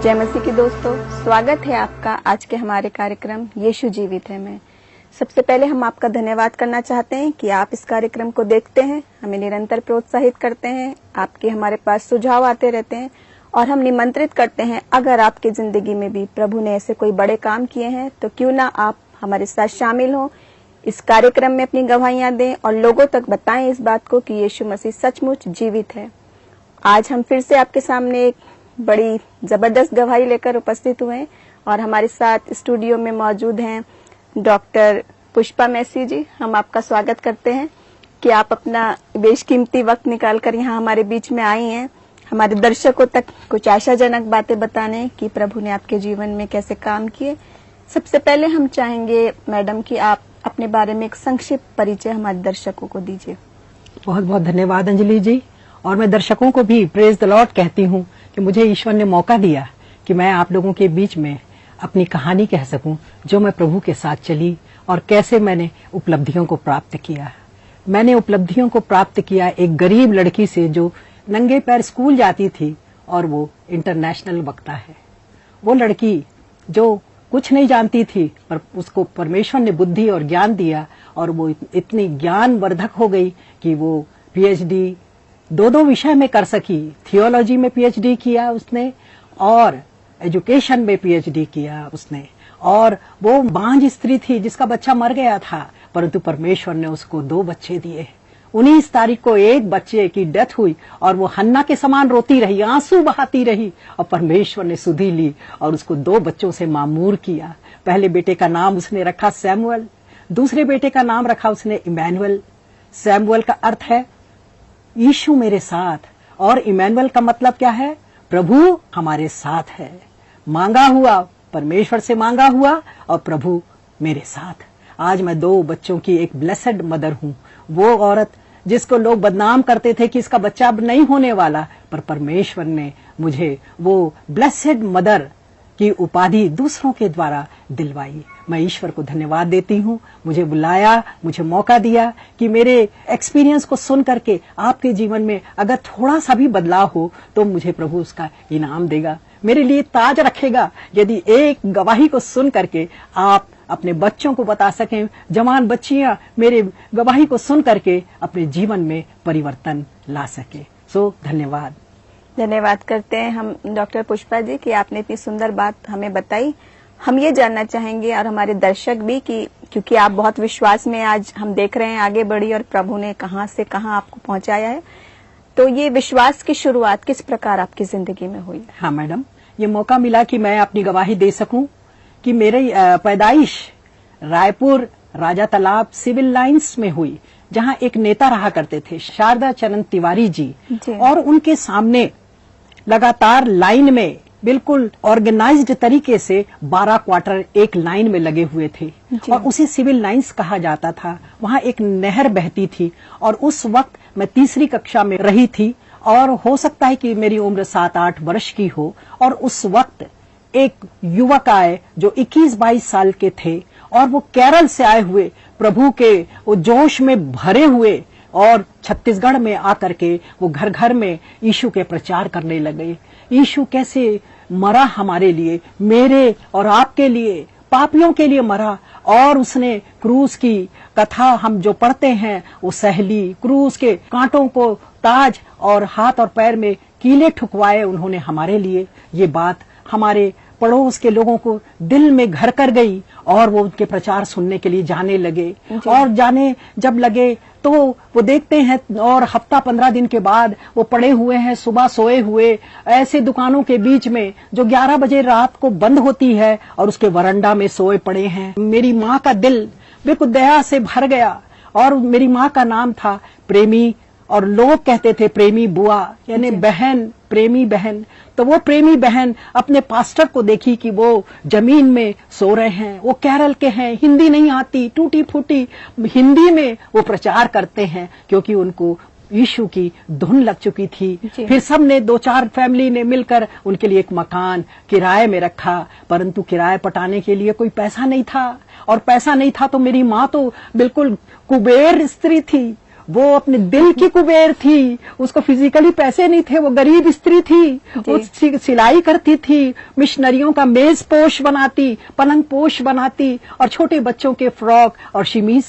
जय मसीह की दोस्तों, स्वागत है आपका आज के हमारे कार्यक्रम यीशु जीवित है में। सबसे पहले हम आपका धन्यवाद करना चाहते हैं कि आप इस कार्यक्रम को देखते हैं, हमें निरंतर प्रोत्साहित करते हैं, आपके हमारे पास सुझाव आते रहते हैं और हम निमंत्रित करते हैं अगर आपकी जिंदगी में भी प्रभु ने ऐसे कोई बड़े काम किए हैं तो क्यों ना आप हमारे साथ शामिल हो, इस कार्यक्रम में अपनी गवाहियां दें और लोगों तक बताएं इस बात को कि यीशु मसीह सचमुच जीवित है। आज हम फिर से आपके सामने एक बड़ी जबरदस्त गवाही लेकर उपस्थित हुए हैं और हमारे साथ स्टूडियो में मौजूद हैं डॉक्टर पुष्पा मैसी जी। हम आपका स्वागत करते हैं कि आप अपना बेशकीमती वक्त निकालकर यहाँ हमारे बीच में आई हैं, हमारे दर्शकों तक कुछ आशाजनक बातें बताने कि प्रभु ने आपके जीवन में कैसे काम किए। सबसे पहले हम चाहेंगे मैडम कि आप अपने बारे में एक संक्षिप्त परिचय हमारे दर्शकों को दीजिए। बहुत बहुत धन्यवाद अंजलि जी, और मैं दर्शकों को भी प्रेज द लॉर्ड कहती हूँ कि मुझे ईश्वर ने मौका दिया कि मैं आप लोगों के बीच में अपनी कहानी कह सकूं, जो मैं प्रभु के साथ चली और कैसे मैंने उपलब्धियों को प्राप्त किया। मैंने उपलब्धियों को प्राप्त किया एक गरीब लड़की से जो नंगे पैर स्कूल जाती थी और वो इंटरनेशनल वक्ता है। वो लड़की जो कुछ नहीं जानती थी पर उसको परमेश्वर ने बुद्धि और ज्ञान दिया और वो इतनी ज्ञानवर्धक हो गई कि वो पीएचडी दो विषय में कर सकी। थियोलॉजी में पीएचडी किया उसने और एजुकेशन में पीएचडी किया उसने, और वो बांझ स्त्री थी जिसका बच्चा मर गया था, परंतु परमेश्वर ने उसको 2 बच्चे दिए। 19 तारीख को एक बच्चे की डेथ हुई और वो हन्ना के समान रोती रही, आंसू बहाती रही, और परमेश्वर ने सुधि ली और उसको 2 बच्चों से मामूर किया। पहले बेटे का नाम उसने रखा सैमुअल, दूसरे बेटे का नाम रखा उसने इमैनुअल। सैमुअल का अर्थ है यीशु मेरे साथ, और इमैनुअल का मतलब क्या है? प्रभु हमारे साथ है। मांगा हुआ परमेश्वर से मांगा हुआ और प्रभु मेरे साथ। आज मैं 2 बच्चों की एक ब्लेसेड मदर हूँ। वो औरत जिसको लोग बदनाम करते थे कि इसका बच्चा अब नहीं होने वाला, पर परमेश्वर ने मुझे वो ब्लेसेड मदर की उपाधि दूसरों के द्वारा दिलवाई। मैं ईश्वर को धन्यवाद देती हूँ, मुझे बुलाया, मुझे मौका दिया कि मेरे एक्सपीरियंस को सुन करके आपके जीवन में अगर थोड़ा सा भी बदलाव हो तो मुझे प्रभु उसका इनाम देगा, मेरे लिए ताज रखेगा। यदि एक गवाही को सुन करके आप अपने बच्चों को बता सकें, जवान बच्चियां मेरे गवाही को सुन करके अपने जीवन में परिवर्तन ला सके। सो धन्यवाद करते हैं हम डॉक्टर पुष्पा जी कि आपने इतनी सुंदर बात हमें बताई। हम ये जानना चाहेंगे और हमारे दर्शक भी कि क्योंकि आप बहुत विश्वास में आज हम देख रहे हैं आगे बढ़ी और प्रभु ने कहां से कहां आपको पहुंचाया है, तो ये विश्वास की शुरुआत किस प्रकार आपकी जिंदगी में हुई? हाँ मैडम, ये मौका मिला कि मैं अपनी गवाही दे सकूं कि मेरी पैदाइश रायपुर राजा तालाब सिविल लाइंस में हुई, जहां एक नेता रहा करते थे शारदा चरण तिवारी जी, और उनके सामने लगातार लाइन में बिल्कुल ऑर्गेनाइज्ड तरीके से 12 क्वार्टर एक लाइन में लगे हुए थे और उसे सिविल लाइंस कहा जाता था। वहां एक नहर बहती थी और उस वक्त मैं 3री कक्षा में रही थी और हो सकता है कि मेरी उम्र 7-8 वर्ष की हो, और उस वक्त एक युवक आए जो 21-22 साल के थे और वो केरल से आए हुए प्रभु के वो जोश में भरे हुए और छत्तीसगढ़ में आकर के वो घर घर में यीशु के प्रचार करने लगे। यीशु कैसे मरा हमारे लिए, मेरे और आपके लिए, पापियों के लिए मरा, और उसने क्रूस की कथा हम जो पढ़ते हैं वो सहली, क्रूस के कांटों को ताज और हाथ और पैर में कीले ठुकवाए उन्होंने हमारे लिए। ये बात हमारे पड़ोस के लोगों को दिल में घर कर गई और वो उनके प्रचार सुनने के लिए जाने लगे, और जाने जब लगे तो वो देखते हैं और हफ्ता 15 दिन के बाद वो पड़े हुए हैं सुबह सोए हुए ऐसे दुकानों के बीच में जो 11 बजे रात को बंद होती है, और उसके वरांडा में सोए पड़े हैं। मेरी माँ का दिल बिल्कुल दया से भर गया, और मेरी माँ का नाम था प्रेमी, और लोग कहते थे प्रेमी बुआ, यानी बहन, प्रेमी बहन। तो वो प्रेमी बहन अपने पास्टर को देखी कि वो जमीन में सो रहे हैं, वो केरल के हैं, हिंदी नहीं आती, टूटी फूटी हिंदी में वो प्रचार करते हैं क्योंकि उनको यीशु की धुन लग चुकी थी। फिर सबने 2-4 फैमिली ने मिलकर उनके लिए एक मकान किराए में रखा, परंतु किराए पटाने के लिए कोई पैसा नहीं था, और पैसा नहीं था तो मेरी माँ तो बिल्कुल कुबेर स्त्री थी, वो अपने दिल की कुबेर थी, उसको फिजिकली पैसे नहीं थे, वो गरीब स्त्री थी, वो सिलाई करती थी, मिशनरियों का मेज पोश बनाती, पलंग पोश बनाती और छोटे बच्चों के फ्रॉक और शिमीज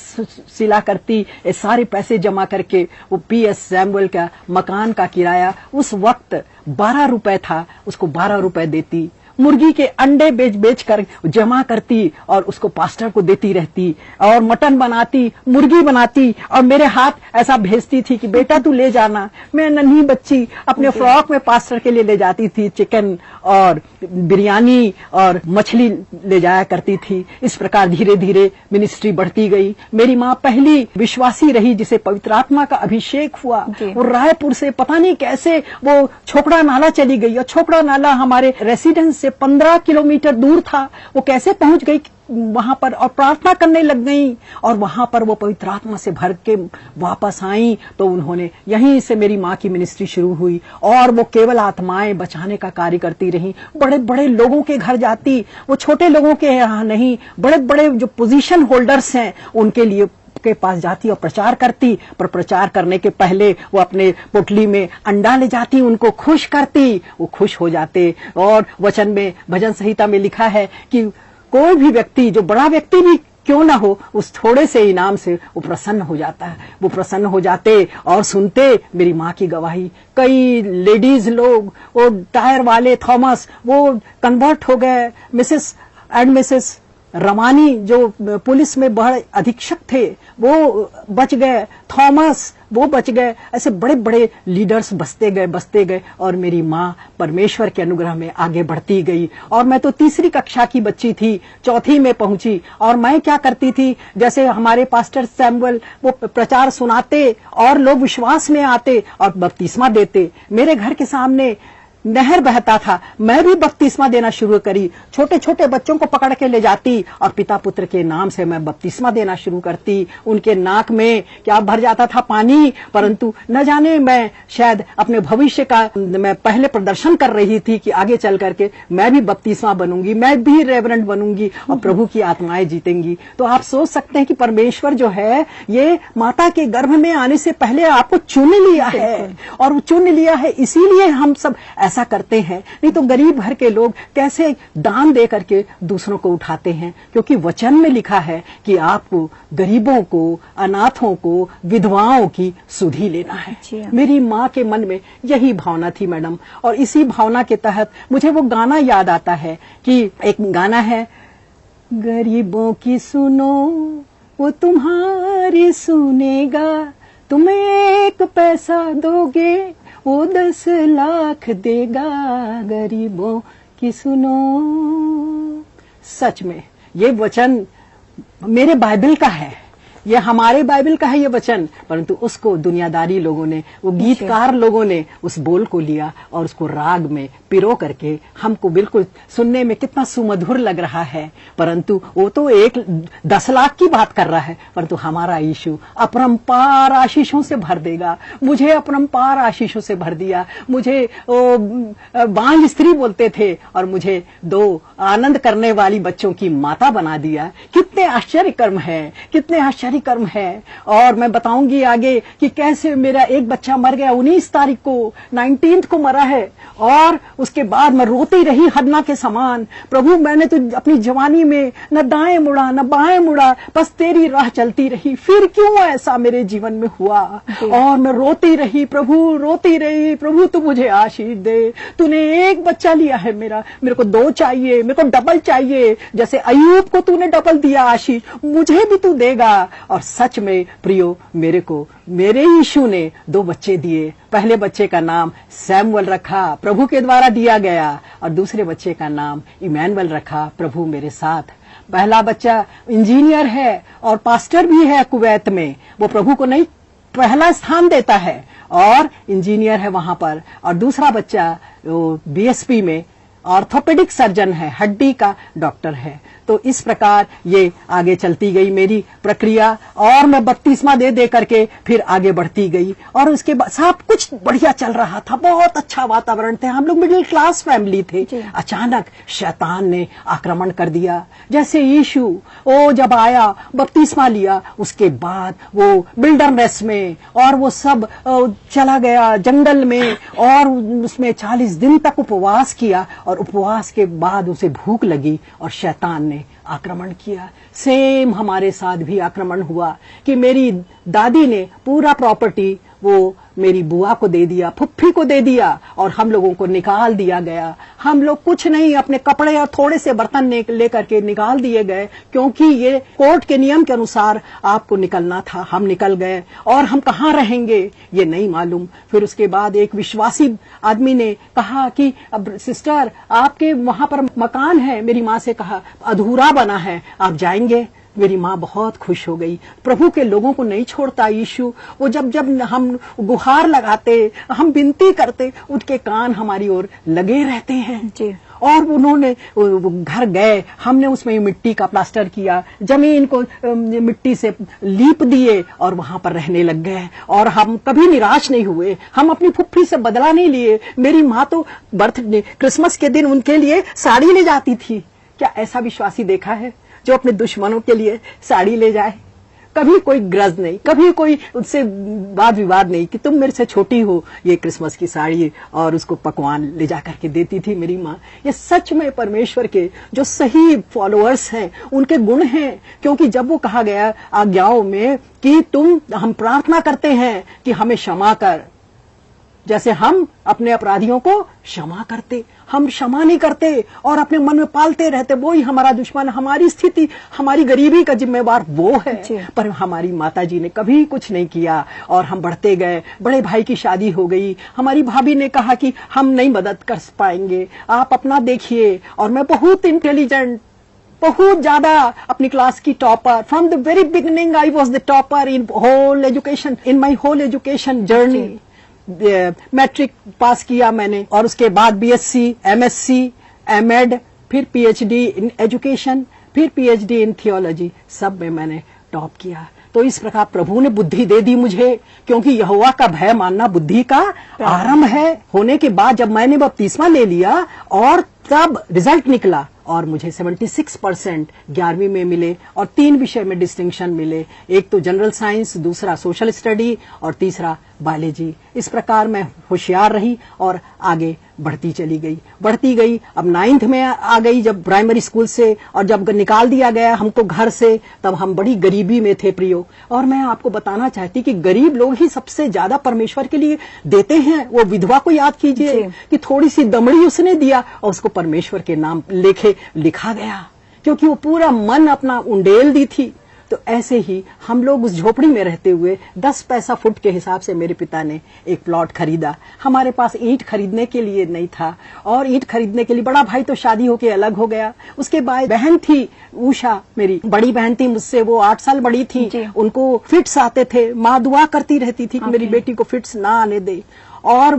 सिला करती। ये सारे पैसे जमा करके वो PS सैमुअल का मकान का किराया उस वक्त 12 रुपए था, उसको 12 रुपए देती। मुर्गी के अंडे बेच बेच कर जमा करती और उसको पास्टर को देती रहती, और मटन बनाती, मुर्गी बनाती और मेरे हाथ ऐसा भेजती थी कि बेटा तू ले जाना। मैं नन्ही बच्ची अपने फ्रॉक में पास्टर के लिए ले जाती थी, चिकन और बिरयानी और मछली ले जाया करती थी। इस प्रकार धीरे धीरे मिनिस्ट्री बढ़ती गई। मेरी माँ पहली विश्वासी रही जिसे पवित्र आत्मा का अभिषेक हुआ। वो रायपुर से पता नहीं कैसे वो छोपड़ा नाला चली गई, और छोपड़ा नाला हमारे रेसिडेंस से 15 किलोमीटर दूर था। वो कैसे पहुंच गई वहां पर, और प्रार्थना करने लग गई, और वहां पर वो पवित्र आत्मा से भर के वापस आई। तो उन्होंने यहीं से मेरी माँ की मिनिस्ट्री शुरू हुई, और वो केवल आत्माएं बचाने का कार्य करती रही। बड़े बड़े लोगों के घर जाती, वो छोटे लोगों के यहाँ नहीं, बड़े बड़े जो पोजीशन होल्डर्स हैं उनके लिए के पास जाती और प्रचार करती। पर प्रचार करने के पहले वो अपने पोटली में अंडा ले जाती, उनको खुश करती, वो खुश हो जाते। और वचन में, भजन संहिता में लिखा है कि कोई भी व्यक्ति, जो बड़ा व्यक्ति भी क्यों ना हो, उस थोड़े से इनाम से वो प्रसन्न हो जाता है। वो प्रसन्न हो जाते और सुनते मेरी माँ की गवाही। कई लेडीज लोग, वो टायर वाले थॉमस, वो कन्वर्ट हो गए। मिसेस रमानी जो पुलिस में बड़े अधीक्षक थे वो बच गए, थॉमस वो बच गए। ऐसे बड़े बड़े लीडर्स बचते गए और मेरी माँ परमेश्वर के अनुग्रह में आगे बढ़ती गई। और मैं तो तीसरी कक्षा की बच्ची थी, चौथी में पहुंची। और मैं क्या करती थी, जैसे हमारे पास्टर सैमुअल वो प्रचार सुनाते और लोग विश्वास में आते और बपतिस्मा देते। मेरे घर के सामने नहर बहता था, मैं भी बपतिस्मा देना शुरू करी। छोटे छोटे बच्चों को पकड़ के ले जाती और पिता पुत्र के नाम से मैं बपतिस्मा देना शुरू करती। उनके नाक में क्या भर जाता था पानी, परंतु न जाने मैं शायद अपने भविष्य का मैं पहले प्रदर्शन कर रही थी कि आगे चल करके मैं भी बपतिस्मा बनूंगी, मैं भी रेवरेंड बनूंगी और प्रभु की आत्माएं जीतेंगी। तो आप सोच सकते हैं कि परमेश्वर जो है ये माता के गर्भ में आने से पहले आपको चुन लिया है, और वो चुन लिया है इसीलिए हम सब ऐसा करते हैं। नहीं तो गरीब घर के लोग कैसे दान दे करके दूसरों को उठाते हैं, क्योंकि वचन में लिखा है कि आपको गरीबों को, अनाथों को, विधवाओं की सुधि लेना है। मेरी माँ के मन में यही भावना थी मैडम, और इसी भावना के तहत मुझे वो गाना याद आता है कि एक गाना है, गरीबों की सुनो वो तुम्हारी सुनेगा, तुम 1 पैसा दोगे वो 10 लाख देगा, गरीबों की सुनो। सच में ये वचन मेरे बाइबल का है, ये हमारे बाइबल का है ये वचन, परंतु उसको दुनियादारी लोगों ने, वो गीतकार लोगों ने उस बोल को लिया और उसको राग में पिरो करके हमको बिल्कुल सुनने में कितना सुमधुर लग रहा है, परंतु वो तो 10 लाख की बात कर रहा है। परंतु हमारा यीशु अपरंपार आशीषों से भर देगा। मुझे अपरंपार आशीषों से भर दिया। मुझे बांझ स्त्री बोलते थे और मुझे 2 आनंद करने वाली बच्चों की माता बना दिया। कितने आश्चर्य कर्म है, कितने आश्चर्य कर्म है। और मैं बताऊंगी आगे कि कैसे मेरा एक बच्चा मर गया 19 तारीख को, 19 को मरा है, और उसके बाद मैं रोती रही हन्ना के समान। प्रभु मैंने तो अपनी जवानी में न दाएं मुड़ा न बाएं मुड़ा, बस तेरी राह चलती रही, फिर क्यों ऐसा मेरे जीवन में हुआ। और मैं रोती रही, प्रभु रोती रही, प्रभु तू मुझे आशीष दे, तूने एक बच्चा लिया है मेरे को 2 चाहिए, मेरे को डबल चाहिए। जैसे अय्यूब को तूने डबल दिया आशीष, मुझे भी तू देगा। और सच में प्रियो, मेरे यीशु ने 2 बच्चे दिए। पहले बच्चे का नाम सैमुअल रखा, प्रभु के द्वारा दिया गया, और दूसरे बच्चे का नाम इमैनुअल रखा, प्रभु मेरे साथ। पहला बच्चा इंजीनियर है और पास्टर भी है कुवैत में, वो प्रभु को नहीं पहला स्थान देता है और इंजीनियर है वहां पर। और दूसरा बच्चा BSP में ऑर्थोपेडिक सर्जन है, हड्डी का डॉक्टर है। तो इस प्रकार ये आगे चलती गई मेरी प्रक्रिया और मैं 32वां दे करके फिर आगे बढ़ती गई और उसके बाद सब कुछ बढ़िया चल रहा था, बहुत अच्छा वातावरण थे, हम लोग मिडिल क्लास फैमिली थे। अचानक शैतान ने आक्रमण कर दिया। जैसे यीशु वो जब आया 32वां लिया, उसके बाद वो बिल्डरनेस में और वो सब चला गया जंगल में और उसमें 40 दिन तक उपवास किया और उपवास के बाद उसे भूख लगी और शैतान ने आक्रमण किया। सेम हमारे साथ भी आक्रमण हुआ कि मेरी दादी ने पूरा प्रॉपर्टी वो मेरी बुआ को दे दिया, फुफ्फी को दे दिया और हम लोगों को निकाल दिया गया। हम लोग कुछ नहीं, अपने कपड़े और थोड़े से बर्तन लेकर के निकाल दिए गए, क्योंकि ये कोर्ट के नियम के अनुसार आपको निकलना था। हम निकल गए और हम कहाँ रहेंगे ये नहीं मालूम। फिर उसके बाद एक विश्वासी आदमी ने कहा कि अब सिस्टर आपके वहां पर मकान है। मेरी माँ से कहा अधूरा बना है, आप जाएंगे? मेरी माँ बहुत खुश हो गई। प्रभु के लोगों को नहीं छोड़ता यीशु। वो जब जब हम गुहार लगाते, हम विनती करते, उनके कान हमारी ओर लगे रहते हैं जी। और उन्होंने घर गए, हमने उसमें मिट्टी का प्लास्टर किया, जमीन को मिट्टी से लीप दिए और वहां पर रहने लग गए। और हम कभी निराश नहीं हुए, हम अपनी फुफ्फी से बदला नहीं लिए। मेरी माँ तो बर्थडे क्रिसमस के दिन उनके लिए साड़ी ले जाती थी। क्या ऐसा विश्वासी देखा है जो अपने दुश्मनों के लिए साड़ी ले जाए? कभी कोई ग्रज नहीं, कभी कोई उससे वाद विवाद नहीं कि तुम मेरे से छोटी हो, ये क्रिसमस की साड़ी और उसको पकवान ले जा करके देती थी मेरी माँ। ये सच में परमेश्वर के जो सही फॉलोअर्स हैं उनके गुण हैं, क्योंकि जब वो कहा गया आज्ञाओं में कि हम प्रार्थना करते हैं कि हमें क्षमा कर, जैसे हम अपने अपराधियों को क्षमा करते, हम क्षमा नहीं करते और अपने मन में पालते रहते, वो ही हमारा दुश्मन। हमारी स्थिति, हमारी गरीबी का जिम्मेवार वो है। पर हमारी माताजी ने कभी कुछ नहीं किया और हम बढ़ते गए। बड़े भाई की शादी हो गई, हमारी भाभी ने कहा कि हम नहीं मदद कर पाएंगे, आप अपना देखिए। और मैं बहुत इंटेलिजेंट, बहुत ज्यादा अपनी क्लास की topper, from the very beginning I was the topper in whole education, in my whole education journey. Matric pass किया मैंने और उसके बाद बीएससी, एमएससी, एमएड, फिर पीएचडी इन एजुकेशन, फिर पीएचडी इन थियोलॉजी, सब में मैंने टॉप किया। तो इस प्रकार प्रभु ने बुद्धि दे दी मुझे, क्योंकि यहोवा का भय मानना बुद्धि का आरंभ है। होने के बाद जब मैंने 32वां ले लिया और तब रिजल्ट निकला और मुझे 76% 11वीं में मिले और 3 विषय में डिस्टिंक्शन मिले, एक तो जनरल साइंस, दूसरा सोशल स्टडी और तीसरा बायोलॉजी। इस प्रकार मैं होशियार रही और आगे बढ़ती चली गई, बढ़ती गई। अब 9th में आ गई जब प्राइमरी स्कूल से, और जब निकाल दिया गया हमको घर से, तब हम बड़ी गरीबी में थे प्रियो। और मैं आपको बताना चाहती कि गरीब लोग ही सबसे ज्यादा परमेश्वर के लिए देते हैं। वो विधवा को याद कीजिए कि थोड़ी सी दमड़ी उसने दिया और उसको परमेश्वर के नाम लिखा गया, क्योंकि वो पूरा मन अपना उंडेल दी थी। तो ऐसे ही हम लोग उस झोपड़ी में रहते हुए 10 पैसा फुट के हिसाब से मेरे पिता ने एक प्लॉट खरीदा। हमारे पास ईंट खरीदने के लिए नहीं था, और ईंट खरीदने के लिए बड़ा भाई तो शादी होके अलग हो गया। उसके बाद बहन थी उषा, मेरी बड़ी बहन थी मुझसे, वो 8 साल बड़ी थी, उनको फिट्स आते थे। माँ दुआ करती रहती थी कि मेरी बेटी को फिट्स ना आने दे, और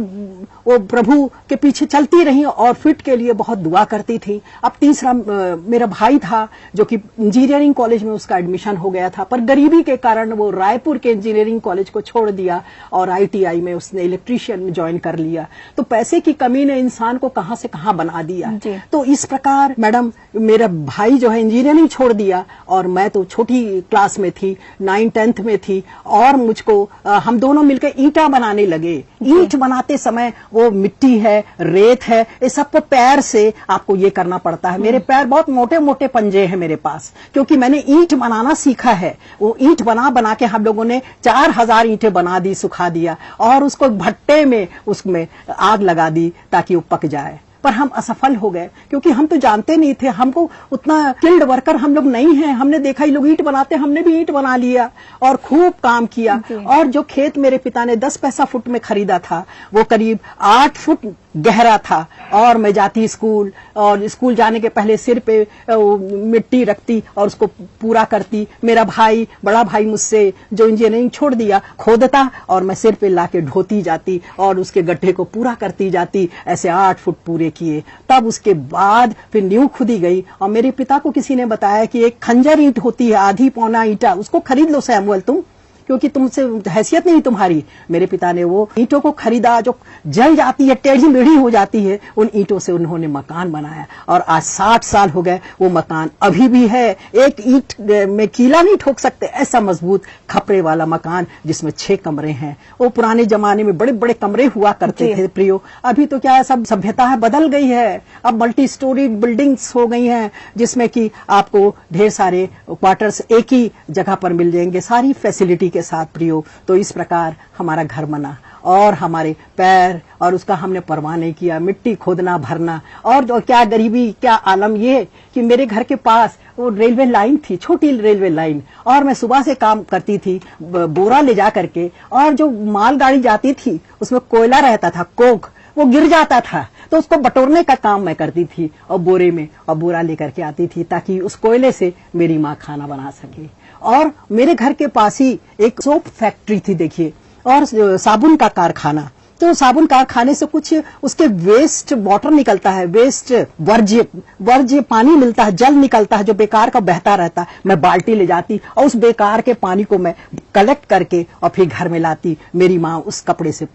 वो प्रभु के पीछे चलती रही और फिट के लिए बहुत दुआ करती थी। अब तीसरा मेरा भाई था जो कि इंजीनियरिंग कॉलेज में उसका एडमिशन हो गया था, पर गरीबी के कारण वो रायपुर के इंजीनियरिंग कॉलेज को छोड़ दिया और आईटीआई में उसने इलेक्ट्रीशियन में ज्वाइन कर लिया। तो पैसे की कमी ने इंसान को कहां से कहां बना दिया। तो इस प्रकार मैडम मेरा भाई जो है इंजीनियरिंग छोड़ दिया और मैं तो छोटी क्लास में थी, 9th-10th में थी, और मुझको हम दोनों मिलकर ईंटा बनाने लगे। ईंट बनाते समय वो मिट्टी है, रेत है, ये सब को पैर से आपको ये करना पड़ता है। मेरे पैर बहुत मोटे मोटे पंजे हैं मेरे पास, क्योंकि मैंने ईंट बनाना सीखा है। वो ईंट बना के हम लोगों ने 4000 ईंटें बना दी, सुखा दिया और उसको भट्टे में उसमें आग लगा दी ताकि वो पक जाए। पर हम असफल हो गए, क्योंकि हम तो जानते नहीं थे, हमको उतना स्किल्ड वर्कर हम लोग नहीं हैं। हमने देखा ये लोग ईंट बनाते, हमने भी ईंट बना लिया और खूब काम किया। और जो खेत मेरे पिता ने 10 पैसा फुट में खरीदा था, वो करीब 8 फुट गहरा था। और मैं जाती स्कूल, और स्कूल जाने के पहले सिर पे मिट्टी रखती और उसको पूरा करती। मेरा भाई, बड़ा भाई मुझसे जो इंजीनियरिंग छोड़ दिया, खोदता और मैं सिर पे लाके ढोती जाती और उसके गड्ढे को पूरा करती जाती। ऐसे 8 फुट पूरे किए। तब उसके बाद फिर नींव खुदी गई और मेरे पिता को किसी ने बताया कि एक खंजर ईंट होती है, आधी पौना ईंटा, उसको खरीद लो सैमुअल तुम, क्योंकि तुमसे हैसियत नहीं तुम्हारी। मेरे पिता ने वो ईंटों को खरीदा जो जल जाती है, टेढ़ी मेढ़ी हो जाती है। उन ईंटों से उन्होंने मकान बनाया और आज 60 साल हो गए, वो मकान अभी भी है। एक ईंट में कीला नहीं ठोक सकते, ऐसा मजबूत खपरे वाला मकान जिसमें 6 कमरे हैं। वो पुराने जमाने में बड़े बड़े कमरे हुआ करते थे प्रियो। अभी तो क्या है, सब सभ्यता बदल गई है। अब मल्टी स्टोरी बिल्डिंग्स हो गई हैं जिसमें कि आपको ढेर सारे क्वार्टर्स एक ही जगह पर मिल जाएंगे, सारी फैसिलिटी के साथ प्रियो। तो इस प्रकार हमारा घर बना और हमारे पैर, और उसका हमने परवाह नहीं किया, मिट्टी खोदना भरना। और जो क्या गरीबी, क्या आलम ये कि मेरे घर के पास वो रेलवे लाइन थी, छोटी रेलवे लाइन, और मैं सुबह से काम करती थी बोरा ले जा करके, और जो मालगाड़ी जाती थी उसमें कोयला रहता था, कोक, वो गिर जाता था तो उसको बटोरने का काम मैं करती थी और बोरे में, और बोरा लेकर के आती थी ताकि उस कोयले से मेरी माँ खाना बना सके। और मेरे घर के पास ही एक सोप फैक्ट्री थी देखिए, और साबुन का कारखाना। तो साबुन कारखाने से कुछ उसके वेस्ट वाटर निकलता है, वेस्ट वर्ज्य पानी मिलता है, जल निकलता है जो बेकार का बहता रहता है। मैं बाल्टी ले जाती और उस बेकार के पानी को मैं कलेक्ट करके और फिर घर में लाती। मेरी माँ उस कपड़े से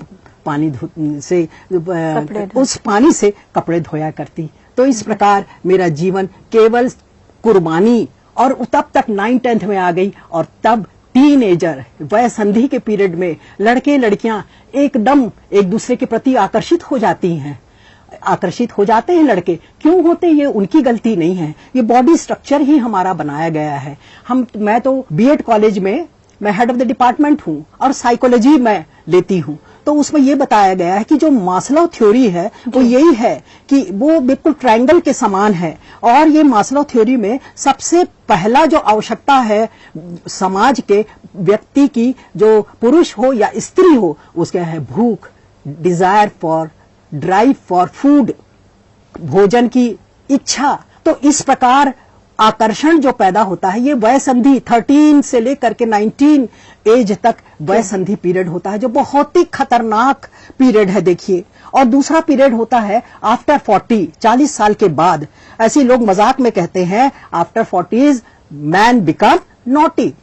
उस पानी से कपड़े धोया करती। तो इस प्रकार मेरा जीवन केवल कुर्बानी, और तब तक 9th-10th में आ गई, और तब टीनेजर वय संधि के पीरियड में लड़के लड़कियां एकदम एक दूसरे के प्रति आकर्षित हो जाती हैं। आकर्षित हो जाते हैं लड़के, क्यों होते हैं ये उनकी गलती नहीं है, ये बॉडी स्ट्रक्चर ही हमारा बनाया गया है। मैं तो बीएड कॉलेज में मैं हेड ऑफ द डिपार्टमेंट हूँ और साइकोलॉजी में लेती हूँ। तो उसमें ये बताया गया है कि जो मास्लो थ्योरी है वो यही है कि वो बिल्कुल ट्रायंगल के समान है। और ये मास्लो थ्योरी में सबसे पहला जो आवश्यकता है समाज के व्यक्ति की, जो पुरुष हो या स्त्री हो, उसका है भूख, desire for, drive for food, भोजन की इच्छा। तो इस प्रकार आकर्षण जो पैदा होता है, ये वय संधि 13 से लेकर के 19 एज तक वय संधि पीरियड होता है, जो बहुत ही खतरनाक पीरियड है देखिए। और दूसरा पीरियड होता है आफ्टर 40, 40 साल के बाद। ऐसे लोग मजाक में कहते हैं after 40s man become naughty.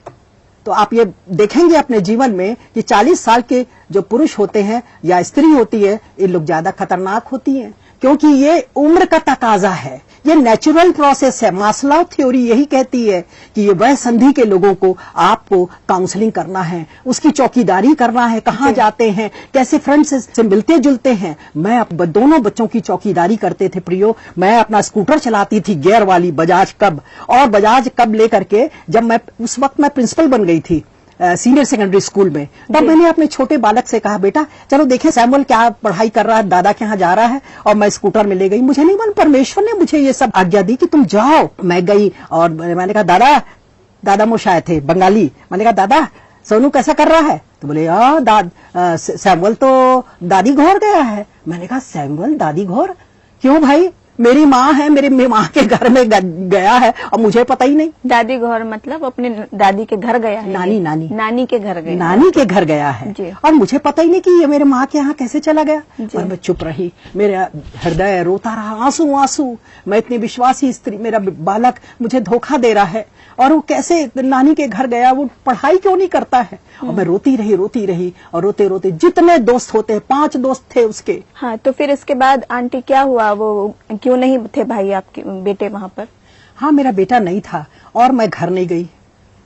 तो आप ये देखेंगे अपने जीवन में कि 40 साल के जो पुरुष होते हैं या स्त्री होती है, ये लोग ज्यादा खतरनाक होती हैं, क्योंकि ये उम्र का तकाजा है, ये नेचुरल प्रोसेस है। मास्लो थ्योरी यही कहती है कि ये वय संधि के लोगों को आपको काउंसलिंग करना है, उसकी चौकीदारी करना है, कहाँ जाते हैं, कैसे फ्रेंड्स से मिलते जुलते हैं। मैं दोनों बच्चों की चौकीदारी करते थे प्रियो। मैं अपना स्कूटर चलाती थी गियर वाली बजाज कब, और बजाज कब लेकर के जब मैं उस वक्त मैं प्रिंसिपल बन गई थी सीनियर सेकेंडरी स्कूल में, तब मैंने अपने छोटे बालक से कहा, बेटा चलो देखें सैमुअल क्या पढ़ाई कर रहा है, दादा के यहाँ जा रहा है। और मैं स्कूटर में ले गई। मुझे नहीं मालूम, परमेश्वर ने मुझे ये सब आज्ञा दी कि तुम जाओ। मैं गई और मैंने कहा, दादा मोशाय थे बंगाली। मैंने कहा, दादा सोनू कैसा कर रहा है? तो बोले, सैमुअल तो दादी घोर गया है। मैंने कहा, सैमुअल दादी घोर क्यों भाई? मेरी माँ है, मेरी माँ के घर में गया है और मुझे पता ही नहीं। दादी घर मतलब अपने दादी के घर गया है? नानी के घर गया, नानी के घर गया है और मुझे पता ही नहीं कि ये मेरे माँ के यहाँ कैसे चला गया। और मैं चुप रही, मेरा हृदय रोता रहा, आंसू आंसू। मैं इतनी विश्वासी स्त्री, मेरा बालक मुझे धोखा दे रहा है, और वो कैसे नानी के घर गया, वो पढ़ाई क्यों नहीं करता है? और मैं रोती रही और रोते रोते, जितने दोस्त होते हैं, 5 दोस्त थे उसके। हाँ, तो फिर इसके बाद आंटी क्या हुआ? वो क्यों नहीं थे भाई आपके बेटे वहाँ पर? हाँ, मेरा बेटा नहीं था और मैं घर नहीं गई।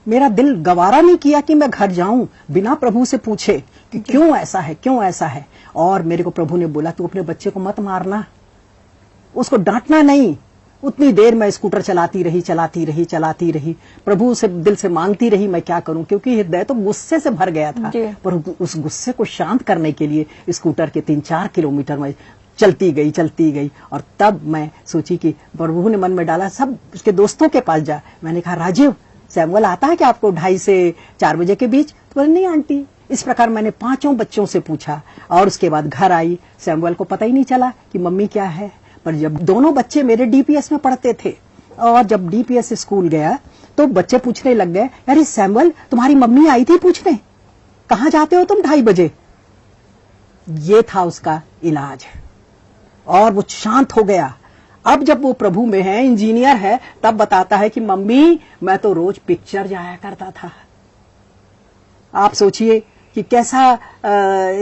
मेरा दिल गवारा नहीं किया कि मैं घर जाऊं बिना प्रभु से पूछे कि क्यों ऐसा है, क्यों ऐसा है। और मेरे को प्रभु ने बोला, तू अपने बच्चे को मत मारना, उसको डांटना नहीं। उतनी देर मैं स्कूटर चलाती रही, प्रभु से दिल से मांगती रही मैं क्या करूं, क्योंकि हृदय तो गुस्से से भर गया था। पर उस गुस्से को शांत करने के लिए स्कूटर के 3-4 किलोमीटर में चलती गई। और तब मैं सोची कि प्रभु ने मन में डाला, सब उसके दोस्तों के पास जा। मैंने कहा, राजीव, सैमुअल आता है क्या आपको 2:30 से 4 बजे के बीच? तो बोले, नहीं आंटी, इस प्रकार मैंने 5 बच्चों से पूछा और उसके बाद घर आई। सैमुअल को पता ही नहीं चला कि मम्मी क्या है, पर जब दोनों बच्चे मेरे डीपीएस में पढ़ते थे और जब डीपीएस स्कूल गया तो बच्चे पूछने लग गए, अरे सैमुअल तुम्हारी मम्मी आई थी पूछने, कहाँ जाते हो तुम 2:30 बजे। ये था उसका इलाज और वो शांत हो गया। अब जब वो प्रभु में है, इंजीनियर है, तब बताता है कि मम्मी मैं तो रोज पिक्चर जाया करता था। आप सोचिए कि कैसा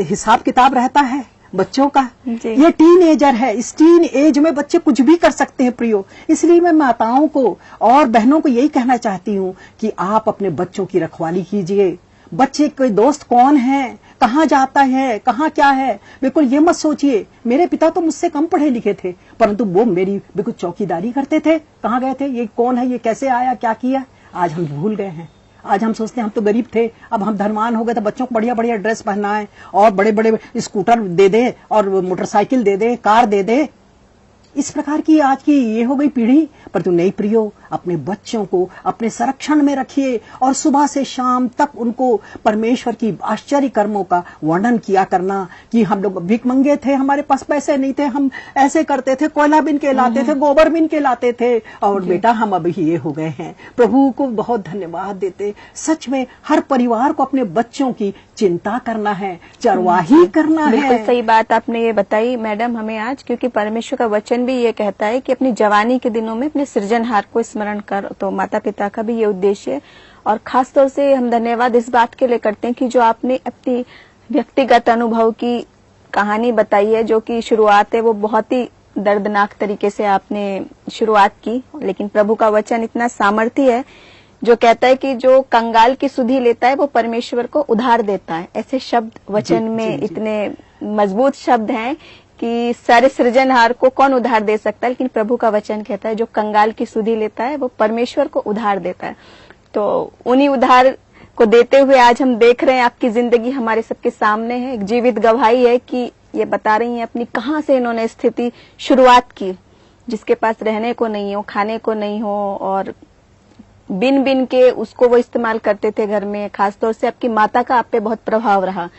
हिसाब किताब रहता है बच्चों का। ये टीन एजर है, इस टीन एज में बच्चे कुछ भी कर सकते हैं प्रियो। इसलिए मैं माताओं को और बहनों को यही कहना चाहती हूँ कि आप अपने बच्चों की रखवाली कीजिए। बच्चे के दोस्त कौन है, कहाँ जाता है, कहाँ क्या है, बिल्कुल ये मत सोचिए। मेरे पिता तो मुझसे कम पढ़े लिखे थे, परंतु वो मेरी बिल्कुल चौकीदारी करते थे। कहाँ गए थे, ये कौन है, ये कैसे आया, क्या किया, आज हम भूल गए हैं। आज हम सोचते हैं हम तो गरीब थे, अब हम धनवान हो गए तो बच्चों को बढ़िया बढ़िया ड्रेस पहनाएं और बड़े बड़े स्कूटर दे दें और मोटरसाइकिल दे दें, कार दे दें। इस प्रकार की आज की ये हो गई पीढ़ी। परंतु नहीं प्रियो, अपने बच्चों को अपने संरक्षण में रखिए और सुबह से शाम तक उनको परमेश्वर की आश्चर्य कर्मों का वर्णन किया करना कि हम लोग भिखमंगे थे, हमारे पास पैसे नहीं थे, हम ऐसे करते थे, कोयला बिन के लाते थे, गोबर बिन के लाते थे, और बेटा हम अभी ये हो गए हैं। प्रभु को बहुत धन्यवाद देते। सच में हर परिवार को अपने बच्चों की चिंता करना है, चरवाही करना है। बिल्कुल सही बात आपने ये बताई मैडम हमें आज, क्योंकि परमेश्वर का वचन भी ये कहता है कि अपनी जवानी के दिनों में अपने सृजनहार को स्मरण कर। तो माता पिता का भी ये उद्देश्य है। और खास तौर से हम धन्यवाद इस बात के लिए करते हैं कि जो आपने अपनी व्यक्तिगत अनुभव की कहानी बताई है, जो कि शुरुआत है वो बहुत ही दर्दनाक तरीके से आपने शुरुआत की, लेकिन प्रभु का वचन इतना सामर्थ्य है जो कहता है कि जो कंगाल की सुधि लेता है वो परमेश्वर को उधार देता है। ऐसे शब्द वचन में इतने मजबूत शब्द हैं कि सारे सृजनहार को कौन उधार दे सकता है, लेकिन प्रभु का वचन कहता है जो कंगाल की सुधि लेता है वो परमेश्वर को उधार देता है। तो उन्हीं उधार को देते हुए आज हम देख रहे हैं आपकी जिंदगी हमारे सबके सामने है, एक जीवित गवाही है कि ये बता रही हैं अपनी कहाँ से इन्होंने स्थिति शुरुआत की, जिसके पास रहने को नहीं हो, खाने को नहीं हो, और बिन बिन के उसको वो इस्तेमाल करते थे घर में। खासतौर से आपकी माता का आप पे बहुत प्रभाव रहा,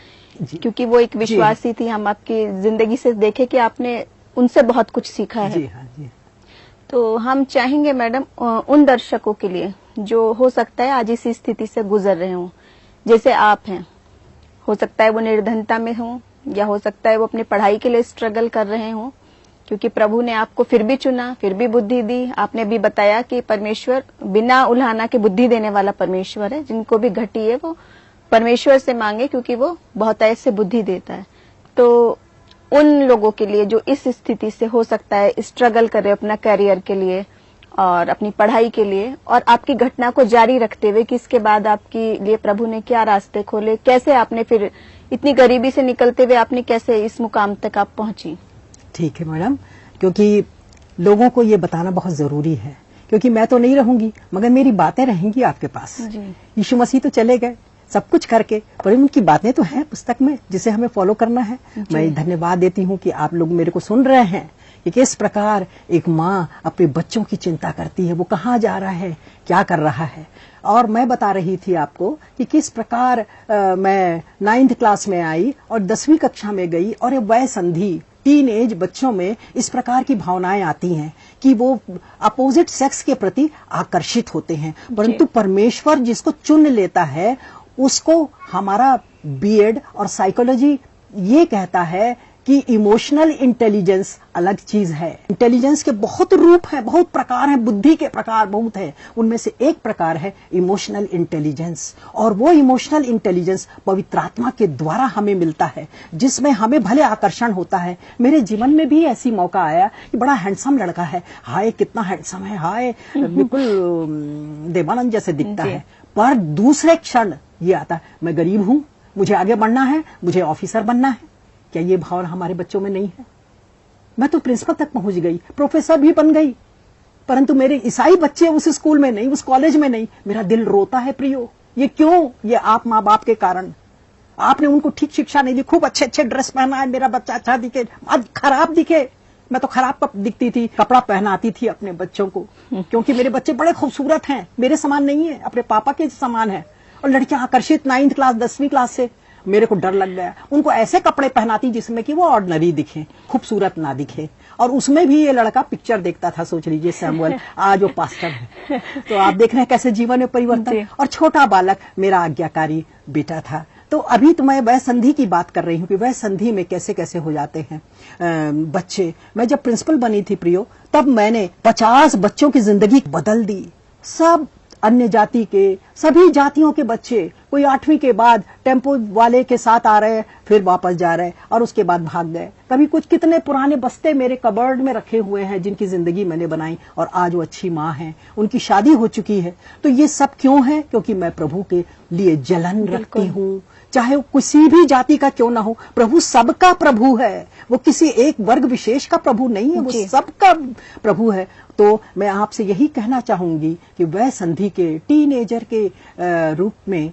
क्योंकि वो एक विश्वासी थी। हम आपकी जिंदगी से देखे कि आपने उनसे बहुत कुछ सीखा है। जी हाँ, जी। तो हम चाहेंगे मैडम उन दर्शकों के लिए जो हो सकता है आज इस स्थिति से गुजर रहे हों, जैसे आप हैं, हो सकता है वो निर्धनता में हों या हो सकता है वो अपनी पढ़ाई के लिए स्ट्रगल कर रहे हों, क्योंकि प्रभु ने आपको फिर भी चुना, फिर भी बुद्धि दी। आपने भी बताया कि परमेश्वर बिना उल्हाना के बुद्धि देने वाला परमेश्वर है, जिनको भी घटी है वो परमेश्वर से मांगे क्योंकि वो बहुत ऐसे बुद्धि देता है। तो उन लोगों के लिए जो इस स्थिति से हो सकता है स्ट्रगल कर रहे अपना करियर के लिए और अपनी पढ़ाई के लिए, और आपकी घटना को जारी रखते हुए कि इसके बाद आपके लिए प्रभु ने क्या रास्ते खोले, कैसे आपने फिर इतनी गरीबी से निकलते हुए आपने कैसे इस मुकाम तक आप पहुंची। ठीक है मैडम, क्योंकि लोगों को ये बताना बहुत जरूरी है, क्योंकि मैं तो नहीं रहूंगी मगर मेरी बातें रहेंगी आपके पास। यीशु मसीह तो चले गए सब कुछ करके, पर उनकी बातें तो हैं पुस्तक में जिसे हमें फॉलो करना है। मैं धन्यवाद देती हूँ कि आप लोग मेरे को सुन रहे हैं कि किस प्रकार एक माँ अपने बच्चों की चिंता करती है, वो कहाँ जा रहा है, क्या कर रहा है। और मैं बता रही थी आपको कि किस प्रकार मैं 9th क्लास में आई और 10वीं कक्षा में गई, और ये वय संधि टीन एज बच्चों में इस प्रकार की भावनाएं आती हैं कि वो अपोजिट सेक्स के प्रति आकर्षित होते हैं, परंतु परमेश्वर जिसको चुन लेता है उसको हमारा बीएड और साइकोलॉजी ये कहता है कि इमोशनल इंटेलिजेंस अलग चीज है। इंटेलिजेंस के बहुत रूप हैं, बहुत प्रकार हैं, बुद्धि के प्रकार बहुत हैं, उनमें से एक प्रकार है इमोशनल इंटेलिजेंस। और वो इमोशनल इंटेलिजेंस पवित्र आत्मा के द्वारा हमें मिलता है, जिसमें हमें भले आकर्षण होता है। मेरे जीवन में भी ऐसी मौका आया कि बड़ा हैंडसम लड़का है, हाय कितना हैंडसम है, हाय बिल्कुल देवानंद जैसे दिखता है, पर दूसरे क्षण ये आता है मैं गरीब हूं, मुझे आगे बढ़ना है, मुझे ऑफिसर बनना है। क्या ये भावना हमारे बच्चों में नहीं है? मैं तो प्रिंसिपल तक पहुंच गई, प्रोफेसर भी बन गई, परंतु मेरे ईसाई बच्चे उस स्कूल में नहीं, उस कॉलेज में नहीं। मेरा दिल रोता है प्रियो, ये क्यों? ये आप माँ बाप के कारण। आपने उनको ठीक शिक्षा नहीं दी, खूब अच्छे अच्छे ड्रेस पहना है, मेरा बच्चा अच्छा दिखे, आज खराब दिखे। मैं तो खराब दिखती थी, कपड़ा पहनाती थी अपने बच्चों को, क्योंकि मेरे बच्चे बड़े खूबसूरत हैं, मेरे समान नहीं है, अपने पापा के समान है। और लड़कियां आकर्षित 9th क्लास 10वीं क्लास से, मेरे को डर लग गया। उनको ऐसे कपड़े पहनाती जिसमें कि वो ऑर्डिनरी दिखे, खूबसूरत ना दिखे, और उसमें भी ये लड़का पिक्चर देखता था। सोच लीजिए सैमुअल आज वो पास्टर है। तो आप देख रहे हैं कैसे जीवन में परिवर्तन। और छोटा बालक मेरा आज्ञाकारी बेटा था। तो अभी तो मैं वह संधि की बात कर रही हूँ कि वह संधि में कैसे कैसे हो जाते हैं बच्चे। मैं जब प्रिंसिपल बनी थी प्रियो, तब मैंने 50 बच्चों की जिंदगी बदल दी। सब अन्य जाति के, सभी जातियों के बच्चे, कोई 8वीं के बाद टेम्पो वाले के साथ आ रहे, फिर वापस जा रहे और उसके बाद भाग गए। कभी कुछ कितने पुराने बस्ते मेरे कबर्ड में रखे हुए हैं जिनकी जिंदगी मैंने बनाई, और आज वो अच्छी माँ हैं, उनकी शादी हो चुकी है। तो ये सब क्यों है? क्योंकि मैं प्रभु के लिए जलन रखती हूँ, चाहे वो किसी भी जाति का क्यों ना हो। प्रभु सबका प्रभु है, वो किसी एक वर्ग विशेष का प्रभु नहीं है, वो सबका प्रभु है। तो मैं आपसे यही कहना चाहूंगी कि वह संधि के टीनेजर के रूप में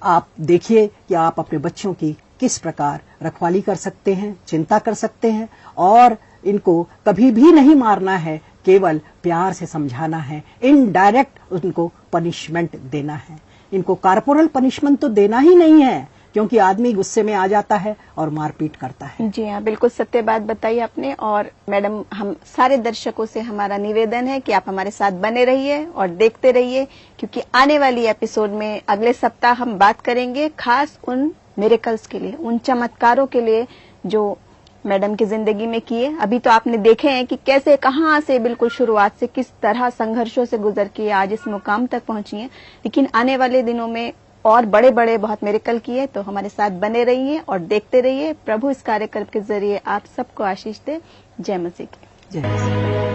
आप देखिए कि आप अपने बच्चों की किस प्रकार रखवाली कर सकते हैं, चिंता कर सकते हैं, और इनको कभी भी नहीं मारना है, केवल प्यार से समझाना है। इनडायरेक्ट उनको पनिशमेंट देना है। इनको कॉर्पोरल पनिशमेंट तो देना ही नहीं है, क्योंकि आदमी गुस्से में आ जाता है और मारपीट करता है। जी हाँ, बिल्कुल सत्य बात बताई आपने। और मैडम, हम सारे दर्शकों से हमारा निवेदन है कि आप हमारे साथ बने रहिए और देखते रहिए, क्योंकि आने वाली एपिसोड में अगले सप्ताह हम बात करेंगे खास उन मिरेकल्स के लिए, उन चमत्कारों के लिए जो मैडम की जिंदगी में किए। अभी तो आपने देखे हैं कि कैसे, कहाँ से बिल्कुल शुरुआत से किस तरह संघर्षों से गुजर के आज इस मुकाम तक पहुंची हैं। लेकिन आने वाले दिनों में और बड़े बड़े बहुत मिरेकल किए। तो हमारे साथ बने रहिए और देखते रहिए। प्रभु इस कार्यक्रम के जरिए आप सबको आशीष दे। जय मसीह की। जय मसीह।